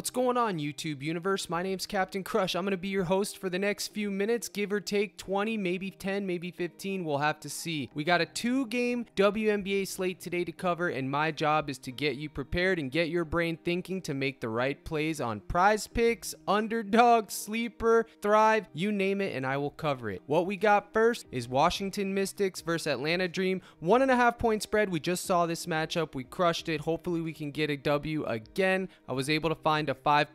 What's going on, YouTube universe? My name's Captain Crush. I'm going to be your host for the next few minutes, give or take 20, maybe 10, maybe 15. We'll have to see. We got a 2-game WNBA slate today to cover, and my job is to get you prepared and get your brain thinking to make the right plays on PrizePicks, Underdog, Sleeper, Thrive, you name it, and I will cover it. What we got first is Washington Mystics versus Atlanta Dream. 1.5 point spread. We just saw this matchup. We crushed it. Hopefully we can get a W again. I was able to find a 5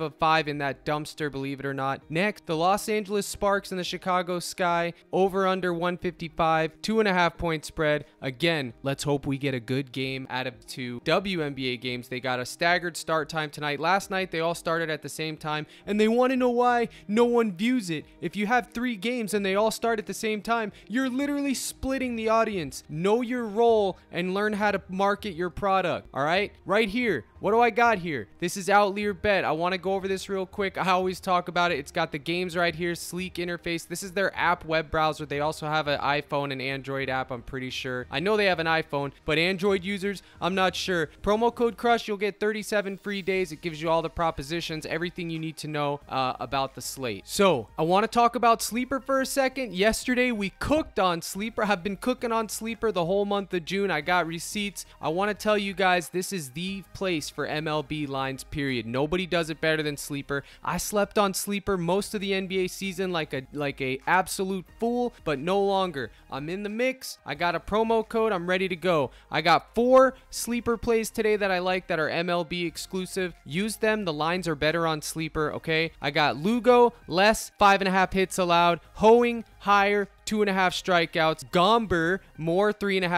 of 5 in that dumpster, believe it or not. Next, the Los Angeles Sparks and the Chicago Sky, over under 155, 2.5 point spread. Again, let's hope we get a good game out of 2 WNBA games. They got a staggered start time tonight. Last night they all started at the same time, and they want to know why no one views it. If you have 3 games and they all start at the same time, you're literally splitting the audience. Know your role and learn how to market your product. All right, right here, what do I got here? This is Outlier Bet. I want to go over this real quick. I always talk about it. It's got the games right here, sleek interface. This is their app web browser. They also have an iPhone and Android app, I'm pretty sure. I know they have an iPhone, but Android users, I'm not sure. Promo code CRUSH, you'll get 37 free days. It gives you all the propositions, everything you need to know about the slate. So I want to talk about Sleeper for a second. Yesterday we cooked on Sleeper. I've been cooking on Sleeper the whole month of June. I got receipts. I want to tell you guys, this is the place for MLB lines, period. Nobody does it better than Sleeper. I slept on Sleeper most of the NBA season like a absolute fool, but no longer. I'm in the mix. I got a promo code. I'm ready to go. I got 4 Sleeper plays today that I like that are MLB exclusive. Use them. The lines are better on Sleeper, okay? I got Lugo, less 5.5 hits allowed. Hoeing, higher, 2.5 strikeouts. Gomber, more 3.5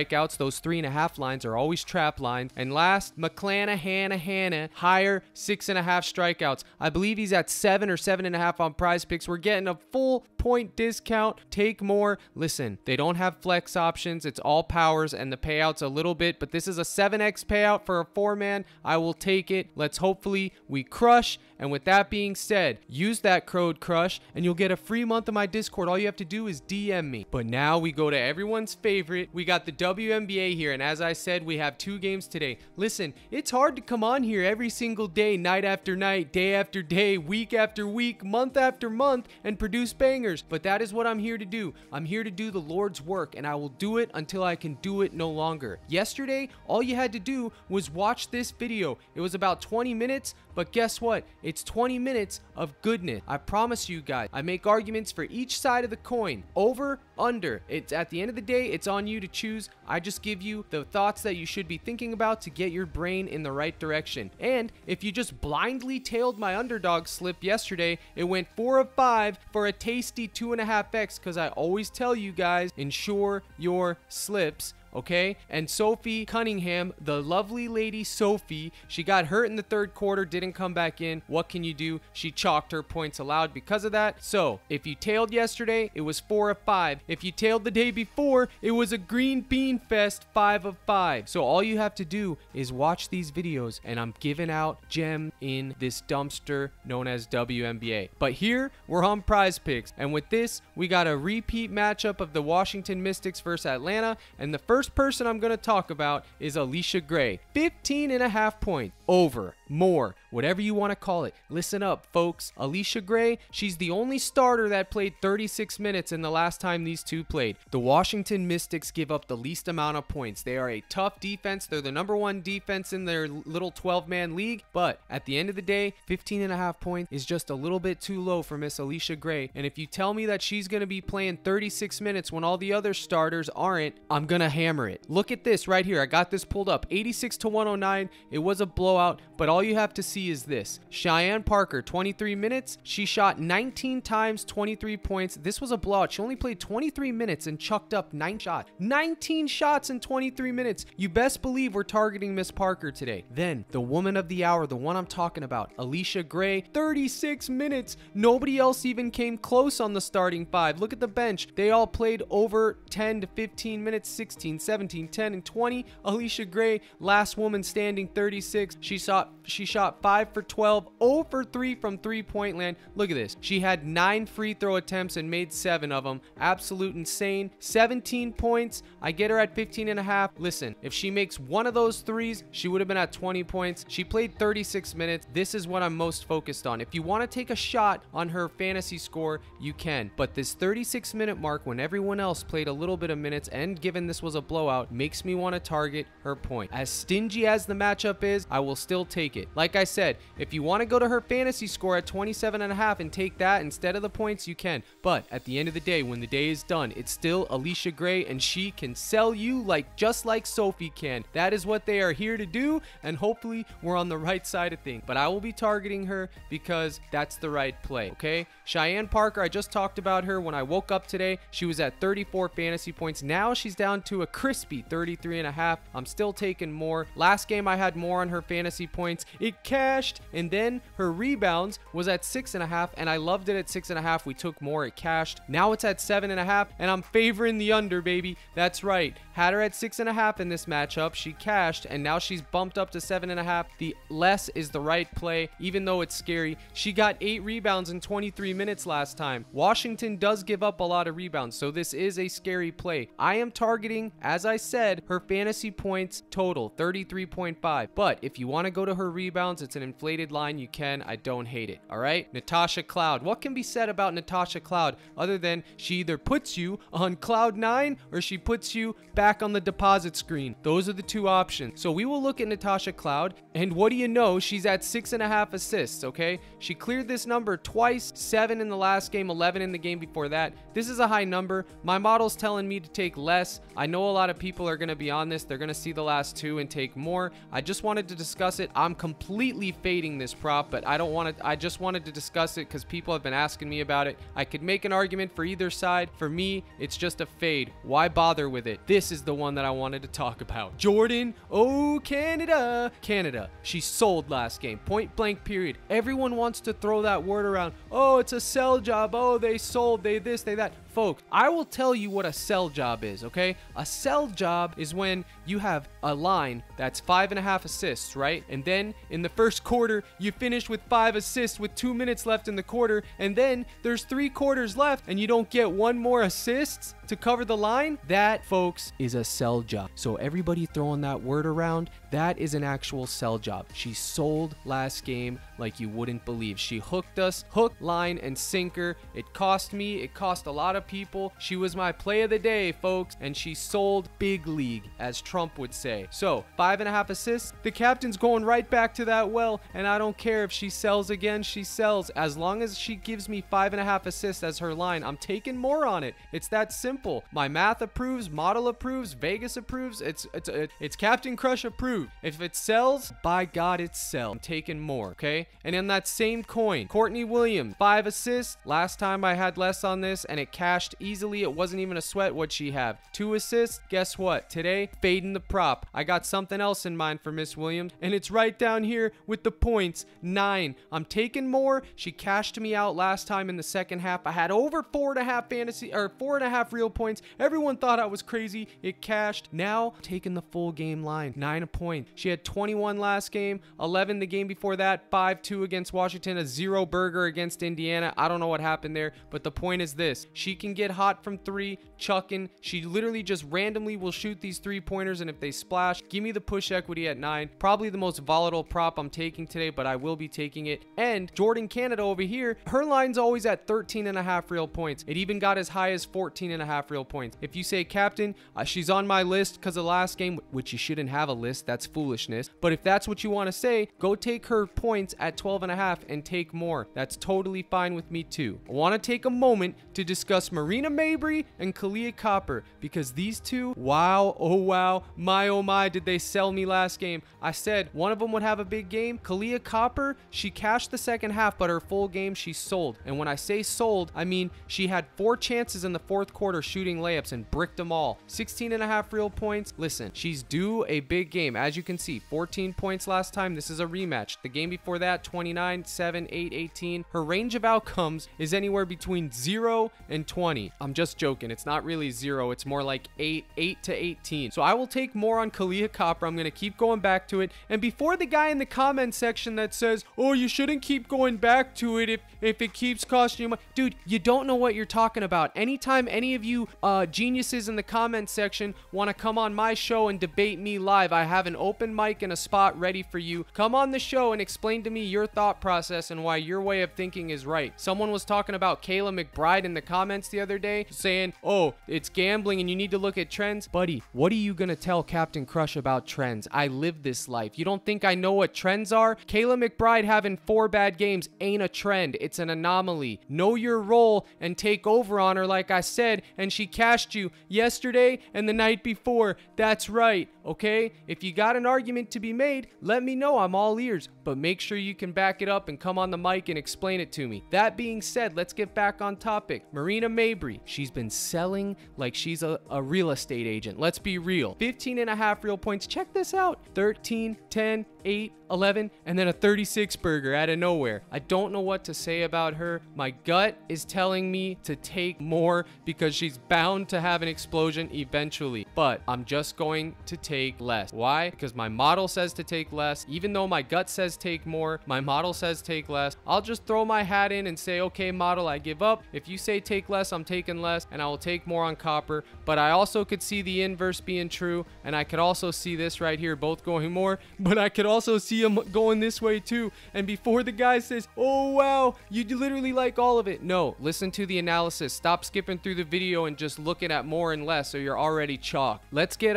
strikeouts. Those 3.5 lines are always trap lines. And last, McClanahan, higher, 6.5 strikeouts. I believe he's at 7 or 7.5 on PrizePicks. We're getting a full point discount. Take more. Listen, they don't have flex options. It's all powers, and the payout's a little bit, but this is a 7x payout for a 4-man. I will take it. Let's hopefully we crush. And with that being said, use that code CRUSH and you'll get a free month of my Discord. All you have to do is DM me. But now we go to everyone's favorite. We got the WNBA here, and as I said, we have 2 games today. Listen, it's hard to come on here every single day, night after night, day after day, week after week, month after month, and produce bangers. But that is what I'm here to do. I'm here to do the Lord's work, and I will do it until I can do it no longer. Yesterday, all you had to do was watch this video. It was about 20 minutes, but guess what? It's 20 minutes of goodness. I promise you guys. I make arguments for each side of the coin. Over, under. It's at the end of the day, it's on you to choose. I just give you the thoughts that you should be thinking about to get your brain in the right direction. And if you just blindly tailed my underdog slip yesterday, it went 4 of 5 for a tasty 2.5x, because I always tell you guys, ensure your slips. Okay, and Sophie Cunningham, the lovely lady Sophie, she got hurt in the 3rd quarter, didn't come back in. What can you do? She chalked her points allowed because of that. So if you tailed yesterday, it was 4 of 5. If you tailed the day before, it was a green bean fest, 5 of 5. So all you have to do is watch these videos, and I'm giving out gem in this dumpster known as WNBA. But here we're on PrizePicks, and with this we got a repeat matchup of the Washington Mystics versus Atlanta, and the first person I'm going to talk about is Alicia Gray. 15.5 points. Over, more, whatever you want to call it. Listen up, folks. Alicia Gray, she's the only starter that played 36 minutes in the last time these two played. The Washington Mystics give up the least amount of points. They are a tough defense. They're the #1 defense in their little 12-man league, but at the end of the day, 15.5 points is just a little bit too low for Miss Alicia Gray. And if you tell me that she's going to be playing 36 minutes when all the other starters aren't, I'm going to hammer it. Look at this right here. I got this pulled up. 86 to 109. It was a blowout, but all you have to see is this. Cheyenne Parker, 23 minutes. She shot 19 times, 23 points. This was a blowout. She only played 23 minutes and chucked up 9 shots. 19 shots in 23 minutes. You best believe we're targeting Miss Parker today. Then, the woman of the hour, the one I'm talking about, Alicia Gray, 36 minutes. Nobody else even came close on the starting 5. Look at the bench. They all played over 10 to 15 minutes, 16, 17, 10, and 20. Alicia Gray, last woman standing, 36. She shot She shot 5 for 12, 0 for 3 from three-point land. Look at this. She had 9 free throw attempts and made 7 of them. Absolute insane. 17 points. I get her at 15.5. Listen, if she makes one of those threes, she would have been at 20 points. She played 36 minutes. This is what I'm most focused on. If you want to take a shot on her fantasy score, you can. But this 36-minute mark, when everyone else played a little bit of minutes, and given this was a blowout, makes me want to target her point. As stingy as the matchup is, I will still take it. Like I said, if you want to go to her fantasy score at 27.5 and take that instead of the points, you can. But at the end of the day, when the day is done, it's still Alicia Gray, and she can sell you just like Sophie can. That is what they are here to do, and hopefully we're on the right side of things. But I will be targeting her because that's the right play, okay? Cheyenne Parker, I just talked about her. When I woke up today, she was at 34 fantasy points. Now she's down to a crispy 33.5. I'm still taking more. Last game I had more on her fantasy points. It cashed, and then her rebounds was at 6.5, and I loved it at 6.5. We took more. It cashed. Now it's at 7.5, and I'm favoring the under, baby. That's right. Had her at 6.5 in this matchup. She cashed, and now she's bumped up to 7.5. The less is the right play, even though it's scary. She got 8 rebounds in 23 minutes last time. Washington does give up a lot of rebounds, so this is a scary play. I am targeting, as I said, her fantasy points total, 33.5. But if you want to go to her rebounds, it's an inflated line. You can. I don't hate it. All right? Natasha Cloud. What can be said about Natasha Cloud other than she either puts you on cloud 9 or she puts you back on the deposit screen? Those are the two options. So we will look at Natasha Cloud, and what do you know? She's at 6.5 assists, okay? She cleared this number twice, 7 in the last game, 11 in the game before that. This is a high number. My model's telling me to take less. I know a lot of people are going to be on this. They're going to see the last two and take more. I just wanted to discuss it. I'm completely fading this prop, but I just wanted to discuss it because people have been asking me about it. I could make an argument for either side. For me, it's just a fade. Why bother with it? This is the one that I wanted to talk about. Jordan, oh, Canada. Canada, she sold last game. Point blank period. Everyone wants to throw that word around. Oh, it's a sell job. Oh, they sold. They this, they that. Folks, I will tell you what a sell job is, okay? A sell job is when you have a line that's 5.5 assists, right? And then in the first quarter, you finish with 5 assists with 2 minutes left in the quarter, and then there's 3 quarters left and you don't get one more assists to cover the line. That, folks, is a sell job. So everybody throwing that word around, that is an actual sell job. She sold last game like you wouldn't believe. She hooked us, hook, line, and sinker. It cost me. It cost a lot of people. She was my play of the day, folks, and she sold big league, as Trump would say. So 5.5 assists. The captain's going right back to that well, and I don't care if she sells again. She sells. As long as she gives me 5.5 assists as her line, I'm taking more on it. It's that simple. My math approves, model approves, Vegas approves. It's Captain Crush approved. If it sells, by God, it sells. I'm taking more, okay? And in that same coin, Courtney Williams, 5 assists. Last time I had less on this, and it cashed easily. It wasn't even a sweat. What'd she have? 2 assists. Guess what? Today, fading the prop. I got something else in mind for Miss Williams, and it's right down here with the points. 9. I'm taking more. She cashed me out last time in the second half. I had over 4.5 fantasy, or 4.5 real points. Everyone thought I was crazy. It cashed. Now, taking the full game line. 9 a point. She had 21 last game, 11 the game before that, 5-2 against Washington, a 0 burger against Indiana. I don't know what happened there, but the point is this. She can get hot from 3, chucking. She literally just randomly will shoot these 3-pointers, and if they splash, give me the push equity at 9. Probably the most volatile prop I'm taking today, but I will be taking it. And Jordan Canada over here, her line's always at 13.5 real points. It even got as high as 14.5 real points. If you say, Captain, she's on my list because of last game, which you shouldn't have a list, that's foolishness. But if that's what you want to say, go take her points at 12.5 and take more. That's totally fine with me too. I want to take a moment to discuss Marina Mabry and Kalia Copper, because these two, wow, oh my, did they sell me last game. I said one of them would have a big game. Kalia Copper, she cashed the second half, but her full game she sold. And when I say sold, I mean she had 4 chances in the fourth quarter, shooting layups and bricked them all. 16.5 real points. Listen, she's due a big game. As you can see, 14 points last time. This is a rematch. The game before that, 29, 7, 8, 18. Her range of outcomes is anywhere between 0 and 20. I'm just joking. It's not really 0. It's more like 8 to 18. So I will take more on Kahleah Copper. I'm going to keep going back to it. And before the guy in the comment section that says, oh, you shouldn't keep going back to it if it keeps costing you money. Dude, you don't know what you're talking about. Anytime any of you geniuses in the comment section want to come on my show and debate me live, I have an open mic and a spot ready for you. Come on the show and explain to me your thought process and why your way of thinking is right. Someone was talking about Kayla McBride in the comments the other day, saying, oh, it's gambling and you need to look at trends. Buddy, what are you gonna tell Captain Crush about trends? I live this life. You don't think I know what trends are? Kayla McBride having 4 bad games ain't a trend. It's an anomaly. Know your role and take over on her like I said, and she cashed you yesterday and the night before. That's right, okay? If you got an argument to be made, let me know. I'm all ears, but make sure you can back it up and come on the mic and explain it to me. That being said, let's get back on topic. Marina Mabrey, she's been selling like she's a real estate agent. Let's be real. 15.5 real points. Check this out. 13, 10, 8, 11, and then a 36 burger out of nowhere. I don't know what to say about her. My gut is telling me to take more because she's bound to have an explosion eventually, but I'm just going to take less. Why? Because my model says to take less. Even though my gut says take more, my model says take less. I'll just throw my hat in and say, okay, model, I give up. If you say take less, I'm taking less, and I will take more on Copper. But I also could see the inverse being true, and I could also see this right here, both going more, but I could also see them going this way too. And before the guy says, oh wow, you literally like all of it. No, listen to the analysis. Stop skipping through the video and just looking at more and less, so you're already chalked. Let's get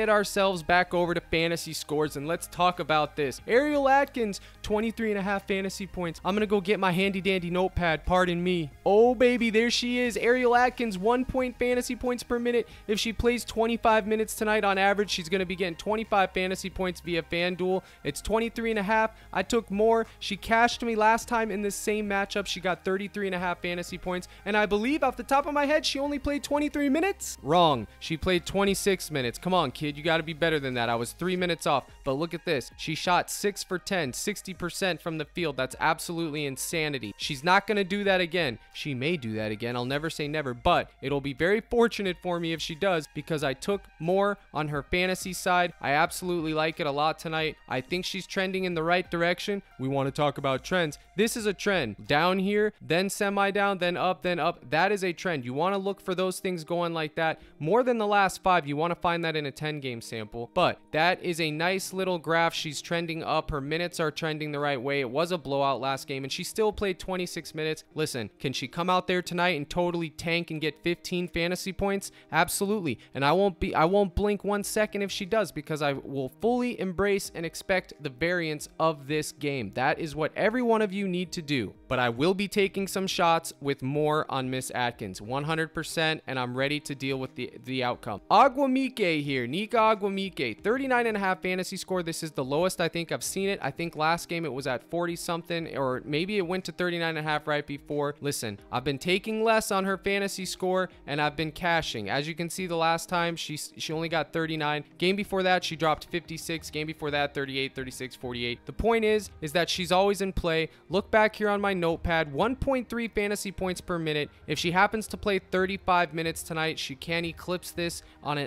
ourselves back over to fantasy scores and let's talk about this. Ariel Atkins, 23.5 fantasy points. I'm gonna go get my handy dandy notepad, pardon me. Oh baby, there she is. Ariel Atkins, 1 point fantasy points per minute. If she plays 25 minutes tonight on average, she's gonna be getting 25 fantasy points via FanDuel. It's 23.5. I took more. She cashed me last time in this same matchup. She got 33.5 fantasy points, and I believe off the top of my head she only played 23 minutes. Wrong. She played 26 minutes. Come on, kid, you got to be better than that. I was 3 minutes off. But look at this. She shot 6 for 10, 60% from the field. That's absolutely insanity. She's not going to do that again. She may do that again. I'll never say never, but it'll be very fortunate for me if she does, because I took more on her fantasy side. I absolutely like it a lot tonight. I think she's trending in the right direction. We want to talk about trends. This is a trend. Down here, then semi-down, then up, then up. That is a trend. You want to look for those things going like that. More than the last 5, you want to find that in a 10-game sample. But that is a nice little graph. She's trending up. Her minutes are trending the right way. It was a blowout last game, and she still played 26 minutes. Listen, can she come out there tonight and totally tank and get 15 fantasy points? Absolutely. And I won't blink 1 second if she does, because I will fully embrace and expect the variance of this game. That is what every one of you need to do. But I will be taking some shots with more on Miss Atkins, 100%, and I'm ready to deal with the outcome. Aguamike here, Nika Aguamike, 39.5 fantasy score. This is the lowest I think I've seen it. I think last game it was at 40 something, or maybe it went to 39.5 right before. Listen, I've been taking less on her fantasy score, and I've been cashing. As you can see, the last time she only got 39. Game before that she dropped 56. Game before that 38, 36, 48. The point is that she's always in play. Look back here on my notepad, 1.3 fantasy points per minute. If she happens to play 35 minutes tonight, she can eclipse this on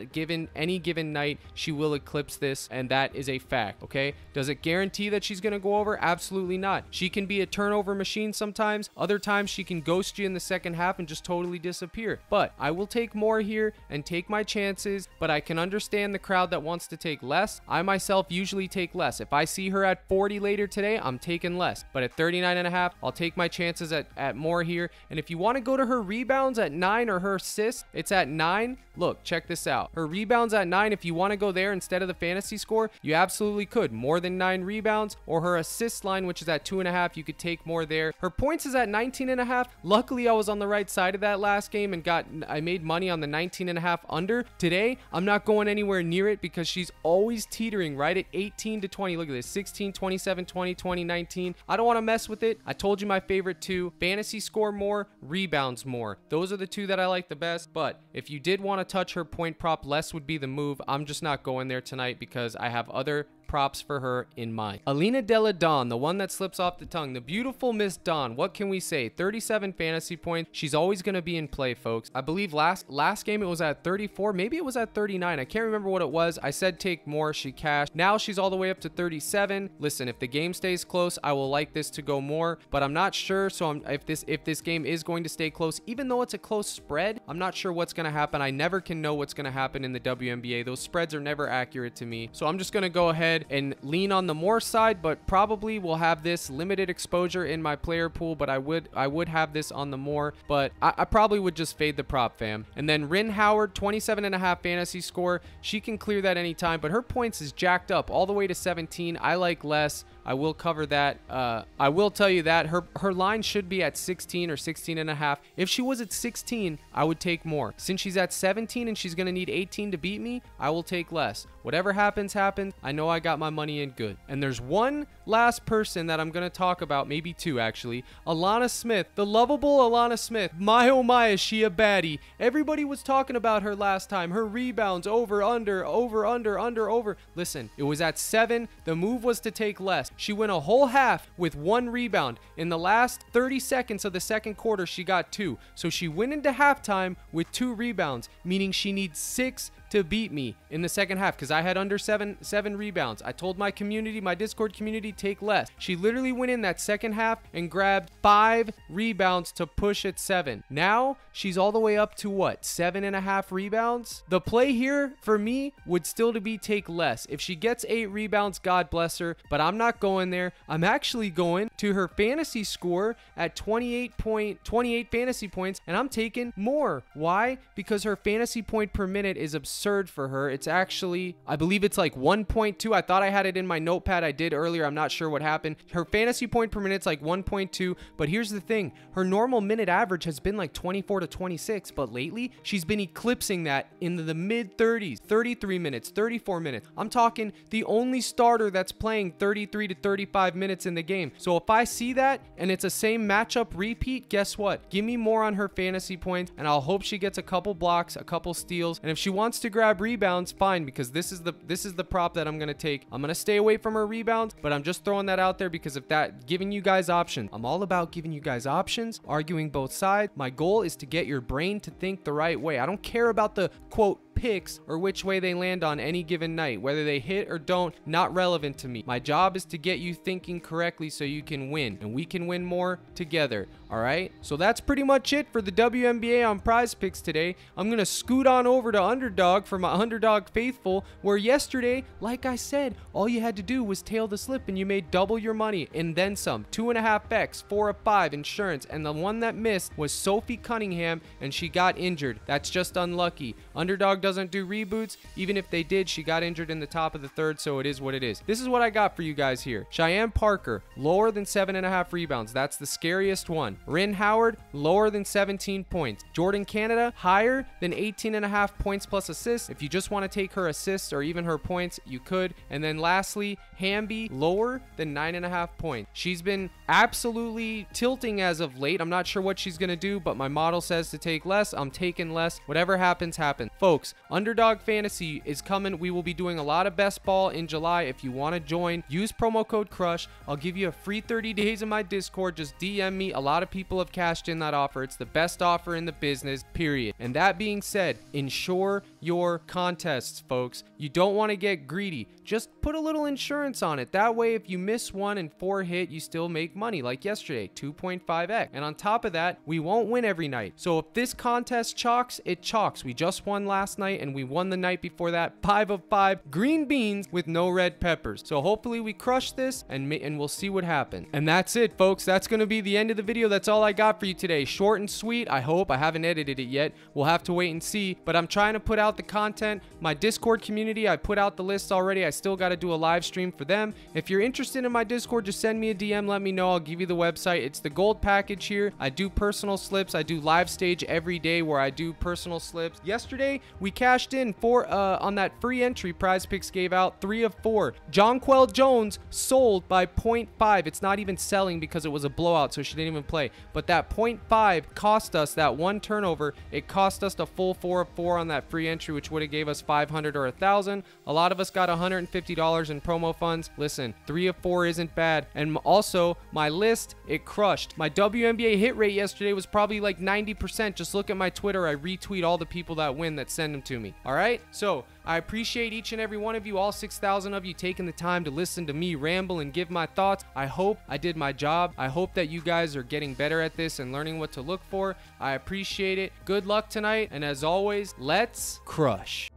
any given night. She will eclipse this, and that is a fact. Okay, does it guarantee that she's gonna go over? Absolutely not. She can be a turnover machine sometimes. Other times she can ghost you in the second half and just totally disappear. But I will take more here and take my chances, but I can understand the crowd that wants to take less. I myself usually take less. If I see her at 40 later today, I'm taking less. But at 39.5, I'll take my chances at more here. And if you want to go to her rebounds at 9 or her assists, it's at 9. Look, check this out. Her rebounds at 9. If you want to go there instead of the fantasy score, you absolutely could. More than 9 rebounds, or her assist line, which is at 2.5, you could take more there. Her points is at 19.5. Luckily, I was on the right side of that last game and I made money on the 19.5 under. Today, I'm not going anywhere near it because she's always teetering right at 18 to 20. Look, ridiculous. 16, 27, 20, 20, 19. I don't want to mess with it. I told you my favorite two. Fantasy score more, rebounds more. Those are the two that I like the best. But if you did want to touch her point prop, less would be the move. I'm just not going there tonight because I have other props for her in mind. Alina Della Don, the one that slips off the tongue, the beautiful Miss Don. What can we say? 37 fantasy points. She's always going to be in play, folks. I believe last game it was at 34. Maybe it was at 39. I can't remember what it was. I said take more. She cashed. Now she's all the way up to 37. Listen, if the game stays close, I will like this to go more, but I'm not sure. So if this game is going to stay close, even though it's a close spread, I'm not sure what's going to happen. I never can know what's going to happen in the WNBA. Those spreads are never accurate to me. So I'm just going to go ahead and lean on the more side, but probably will have this limited exposure in my player pool, but I would have this on the more, but I probably would just fade the prop, fam. And then Rin Howard, 27.5 fantasy score. She can clear that anytime, but her points is jacked up all the way to 17. I like less. I will cover that. I will tell you that her line should be at 16 or 16.5. If she was at 16, I would take more. Since she's at 17 and she's going to need 18 to beat me, I will take less. Whatever happens, happens. I know I got my money in good. And there's one last person that I'm going to talk about, maybe two actually. Alana Smith, the lovable Alana Smith. My oh my, is she a baddie. Everybody was talking about her last time. Her rebounds, over, under, over, under, under, over. Listen, it was at 7. The move was to take less. She went a whole half with 1 rebound. In the last 30 seconds of the second quarter, she got 2. So she went into halftime with 2 rebounds, meaning she needs 6 to beat me in the second half because I had under seven rebounds. I told my community, my Discord community, take less. She literally went in that second half and grabbed 5 rebounds to push at 7. Now she's all the way up to what, 7.5 rebounds? The play here for me would still to be take less. If she gets 8 rebounds, God bless her, but I'm not going there. I'm actually going to her fantasy score at 28 fantasy points, and I'm taking more. Why? Because her fantasy point per minute is absurd for her. It's actually, I believe it's like 1.2. I thought I had it in my notepad. I did earlier. I'm not sure what happened. Her fantasy point per minute is like 1.2, but here's the thing. Her normal minute average has been like 24 to 26, but lately she's been eclipsing that in the mid 30s, 33 minutes, 34 minutes. I'm talking the only starter that's playing 33 to 35 minutes in the game. So if I see that and it's a same matchup repeat, guess what? Give me more on her fantasy points, and I'll hope she gets a couple blocks, a couple steals, and if she wants to grab rebounds, fine, because this is the prop that I'm gonna take. I'm gonna stay away from her rebounds, but I'm just throwing that out there because of that, giving you guys options. I'm all about giving you guys options, arguing both sides. My goal is to get your brain to think the right way. I don't care about the quote picks or which way they land on any given night, whether they hit or don't, not relevant to me. My job is to get you thinking correctly so you can win, and we can win more together. All right, so that's pretty much it for the WNBA on PrizePicks today. I'm gonna scoot on over to Underdog for my Underdog faithful, where yesterday, like I said, all you had to do was tail the slip and you made double your money and then some. 2.5x, 4 of 5 insurance, and the one that missed was Sophie Cunningham, and she got injured. That's just unlucky. Underdog doesn't do reboots. Even if they did, she got injured in the top of the third, so it is what it is. This is what I got for you guys here. Cheyenne Parker, lower than 7.5 rebounds. That's the scariest one. Rin Howard, lower than 17 points. Jordan Canada, higher than 18.5 points plus assists. If you just want to take her assists or even her points, you could. And then lastly, Hamby, lower than 9.5 points. She's been absolutely tilting as of late. I'm not sure what she's going to do, but my model says to take less. I'm taking less. Whatever happens, happens. Folks, Underdog Fantasy is coming. We will be doing a lot of best ball in July. If you want to join, use promo code CRUSH. I'll give you a free 30 days in my Discord. Just DM me. A lot of people have cashed in that offer. It's the best offer in the business, period. And that being said, ensure your contests, folks. You don't want to get greedy. Just put a little insurance on it. That way, if you miss one and 4 hit, you still make money, like yesterday, 2.5x. And on top of that, we won't win every night. So if this contest chalks, it chalks. We just won last night, and we won the night before that, 5 of 5 green beans with no red peppers. So hopefully we crush this, and we'll see what happens. And that's it, folks. That's going to be the end of the video. That's all I got for you today. Short and sweet. I hope. I haven't edited it yet. We'll have to wait and see, but I'm trying to put out the content. My Discord community, I put out the lists already. I still got to do a live stream for them. If you're interested in my Discord, just send me a DM. Let me know. I'll give you the website. It's the gold package here. I do personal slips. I do live stage every day where I do personal slips. Yesterday, we cashed in on that free entry PrizePicks gave out 3 of 4. Jonquel Jones sold by 0.5. It's not even selling because it was a blowout, so she didn't even play. But that 0.5 cost us that one turnover. It cost us the full 4 of 4 on that free entry, which would have gave us 500 or 1,000. A lot of us got $150 in promo funds. Listen, 3 of 4 isn't bad. And also, my list, it crushed. My WNBA hit rate yesterday was probably like 90%. Just look at my Twitter. I retweet all the people that win that send them to me. All right? So, I appreciate each and every one of you, all 6,000 of you, taking the time to listen to me ramble and give my thoughts. I hope I did my job. I hope that you guys are getting better at this and learning what to look for. I appreciate it. Good luck tonight. And as always, let's crush.